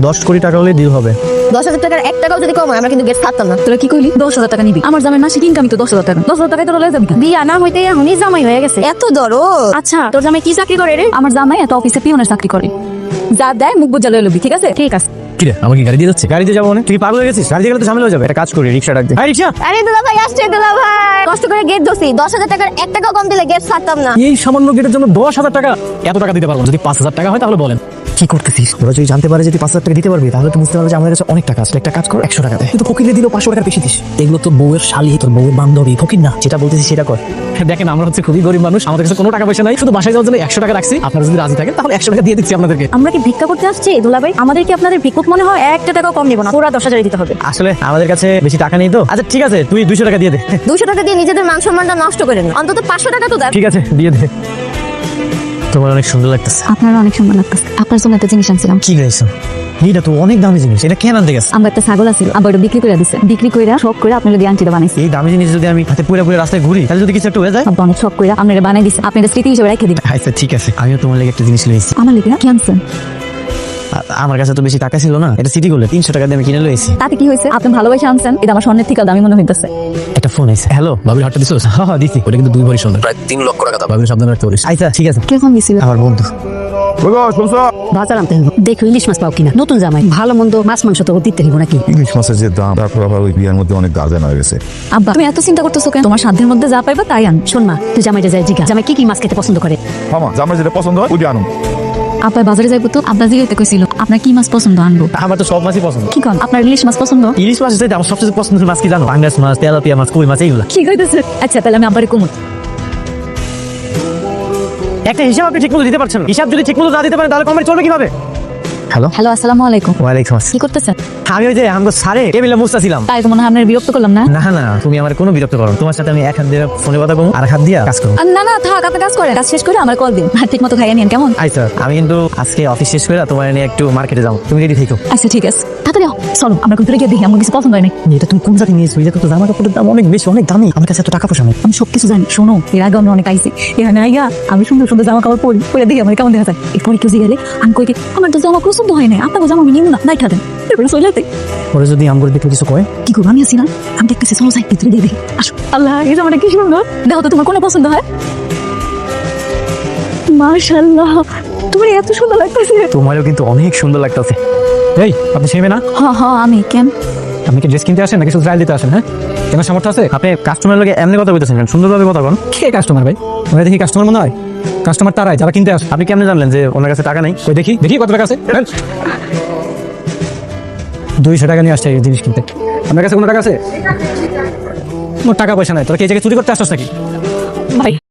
10 কোটি টাকা হলে ডিল হবে। 10,000 টাকার 1 টাকাও যদি কম হয় আমরা কিন্তু গেট ছাড়তাম না। তোরা কি কইলি 10,000 টাকা নিবি? আমার জামাই মাসিক ইনকামই তো 10,000 টাকা। 10,000 টাকায় তোরা লয়ে যাবি কেন? বিয়া না হইতে এখনই জামাই হয়ে গেছে, এত দরদ। আচ্ছা তোর জামাই কি চাকরি করে রে? আমার জামাই একটা অফিসে পিয়নের চাকরি করে। যা দেয় মুখ বুঝা লয়ে লবি, ঠিক আছে? ঠিক আছে। কি রে, আমাকে গাড়ি দিয়ে যাচ্ছে? গাড়িতে যাবো না, তুই পাগল হয়ে গেছিস? গাড়ি দিয়ে গেলে তো ঝামেলা হয়ে যাবে। একটা কাজ করি, রিকশা ডাক দে। এই রিকশা। আরে দাদা ভাই আসছে, দাদা ভাই কষ্ট করে গেট ধরছি, 10,000 টাকার 1 টাকাও কম দিলে গেট ছাড়তাম না। এই সামান্য গেটের জন্য 10,000 টাকা? এত টাকা দিতে পারবো না। যদি 5,000 টাকা হয় তাহলে বলেন। কি করতেছিস? তোরা যদি জানতে পারে যদি 5,000 টাকা দিতে পারবি তাহলে তো বুঝতে পারবে যে আমাদের কাছে অনেক টাকা আছে। একটা কাজ কর, 100 টাকা দে। কিন্তু ফকিরে দিলেও 500 টাকার বেশি দিস। এগুলো তো বউয়ের শালি, তোর বউয়ের বান্ধবী, ফকির না। যেটা বলতেছিস সেটা কর। দেখেন আমরা হচ্ছে খুবই গরিব মানুষ, আমাদের কাছে কোনো টাকা পয়সা নাই, শুধু বাসায় যাওয়ার জন্য 100 টাকা রাখছি। আপনারা যদি রাজি থাকেন তাহলে 100 টাকা দিয়ে দিচ্ছি আপনাদেরকে। আমরা কি ভিক্ষা করতে আসছি দুলা ভাই? আমাদের কি আপনাদের ভিক্ষুক মনে হয়? 1 টাকাও কম নিব না, পুরো 10,000 দিতে হবে। আসলে আমাদের কাছে বেশি টাকা নেই তো। আচ্ছা ঠিক আছে, তুই 200 টাকা দিয়ে দে। 200 টাকা দিয়ে নিজেদের মান সম্মানটা নষ্ট করেন না, অন্তত 500 টাকা তো দেন। ঠিক আছে দিয়ে দে। তোমার অনেক সুন্দর লাগতেছে। আপনারও অনেক সুন্দর লাগতেছে। আপনার জন্য একটা জিনিস আনছিলাম। কি গাইছো? এটা তো অনেক দামি জিনিস, এটা কেন আনতে গেছে? আমার একটা ছাগল আছিল, আবার ওটা বিক্রি করে দিছে। বিক্রি কইরা শখ করে আপনার যদি আংটিটা বানাইছে। এই দামি জিনিস যদি আমি হাতে পুরো পুরো রাস্তায় ঘুরি তাহলে যদি কিছু একটা হয়ে যায়? আব্বা অনেক শখ কইরা আপনারা বানাই দিছে, আপনারা স্মৃতি হিসেবে রেখে দিবেন। আচ্ছা ঠিক আছে, আমিও তোমার লেগে একটা জিনিস লইছি। আমার লেগে কি আনছেন? আমার কাছে তো বেশি টাকা ছিল না, এটা সিটি গোলে 300 টাকা দিয়ে আমি কিনে লইছি। তাতে কি হয়েছে? আপনি ভালোবাসা আনছেন, এটা আমার স্বর্ণের থেকে দামি মনে হইতেছে। একটা ফোন আইছে। হ্যালো, বাবির হাতটা দিছো? হ্যাঁ হ্যাঁ দিছি। ওটা কিন্তু 2 ভরি সোনা, প্রায় 3 লক্ষ টাকা দাম। বাবির সাবধানে রাখতে বলিস। আচ্ছা ঠিক আছে। কে ফোন দিছিল? আমার বন্ধু। বাজার আনতে হইব, দেখো ইলিশ মাছ পাও কিনা। নতুন জামাই, ভালো মন্দ মাছ মাংস তো দিতে হইব নাকি? ইলিশ মাছের যে দাম, তারপর আবার ওই বিয়ার মধ্যে অনেক গাজা হয়ে গেছে। আব্বা তুমি এত চিন্তা করতেছো কেন? তোমার সাধ্যের মধ্যে যা পাইবা তাই আন। শোন মা, তুই জামাইটা যায় জিগা, জামাই কি কি মাছ খেতে পছন্দ করে। মামা জামাই যেটা পছন্দ হয় ওইটা আনুন। আব্বা বাজারে যাইবো তো, আব্বা জিগাইতে কইছিল আপনার কি মাছ পছন্দ আনবো। আমার তো সব মাছই পছন্দ। কি কোন আপনার ইলিশ মাছ পছন্দ? ইলিশ মাছ চাইতে আমার সবচেয়ে পছন্দের মাছ কি জানো? পাঙ্গাস মাছ, তেলাপিয়া মাছ, কই মাছ, এইগুলা। কি কইতেছে? আচ্ছা তাহলে আমি আব্বারে কমু। একটা হিসাব আপনি ঠিকমতো দিতে পারছেন না। হিসাব যদি ঠিকমতো না দিতে পারেন তাহলে কোম্পানি চলবে কিভাবে? হ্যালো। হ্যালো আসসালামু আলাইকুম। ওয়ালাইকুম আসসালাম। কি করতেছেন? আমি ওই যে আমগো সারে টেবিলে মুছতাছিলাম। তাই তো মনে হয় আপনার বিরক্ত করলাম না? না না, তুমি আমার কোনো বিরক্ত করো না। তোমার সাথে আমি এক হাত দিয়ে ফোনে কথা বলবো, আর এক হাত দিয়ে কাজ করবো। না না থাক, আপনি কাজ করেন, কাজ শেষ করে আমার কল দিন। আর ঠিক মতো খাইয়ে নিন কেমন? আচ্ছা আমি কিন্তু আজকে অফিস শেষ করে তোমার নিয়ে একটু মার্কেটে যাবো, তুমি রেডি থেকো। আচ্ছা ঠিক আছে, তাড়াতাড়ি চলো আমরা কোথাও গিয়ে দেখি আমার কিছু পছন্দ হয় না। এটা তুমি কোন জাতি নিয়েছো? এটা তো জামা কাপড়ের দাম অনেক বেশি, অনেক দামি। আমার কাছে এত টাকা পয়সা নেই। আমি সবকিছু জানি। শোনো, এর আগে আমি অনেক আইছি, এখানে আইয়া আমি সুন্দর সুন্দর জামা কাপড় পরি, পরে দেখি আমার কেমন দেখা যায়। এরপরে কেউ গেলে আমি কই আমার তো জামা পছন্দ হয় না, আপনাকে জামা আমি নিব না, নাই খাতেন। এরপরে চলে যেতে ওরা যদি আমগুলো দেখে কিছু কয় কি করবো? আমি আছি না, আমি দেখতেছি, চলো যাই ভিতরে দিয়ে দেখি। আসো। আল্লাহ এই জামাটা কি সুন্দর, দেখো তো তোমার কোনো পছন্দ হয়? মাশাআল্লাহ তোমার এত সুন্দর লাগতেছে। তোমারও কিন্তু অনেক সুন্দর লাগতেছে। এই আপনি ছেড়ে না? হ্যাঁ হ্যাঁ আমি কেন? আপনি কি ড্রেস কিনতে আসেন নাকি শুধু ট্রায়াল দিতে আসেন? হ্যাঁ, কেন সামর্থ্য আছে? আপনি কাস্টমারের লগে এমনি কথা বলতেছেন কেন? সুন্দরভাবে কথা বলেন। কে কাস্টমার ভাই? ওরা দেখি কাস্টমার মনে হয়? কাস্টমার তারাই যারা কিনতে আসে। আপনি কেমনে জানলেন যে ওনার কাছে টাকা নেই? ওই দেখি দেখি কত টাকা আছে। 200 টাকা নিয়ে আসছে এই জিনিস কিনতে। আপনার কাছে কোনো টাকা আছে? কোনো টাকা পয়সা নাই। তোরা কি এই জায়গায় চুরি করতে আসছিস নাকি? ভাই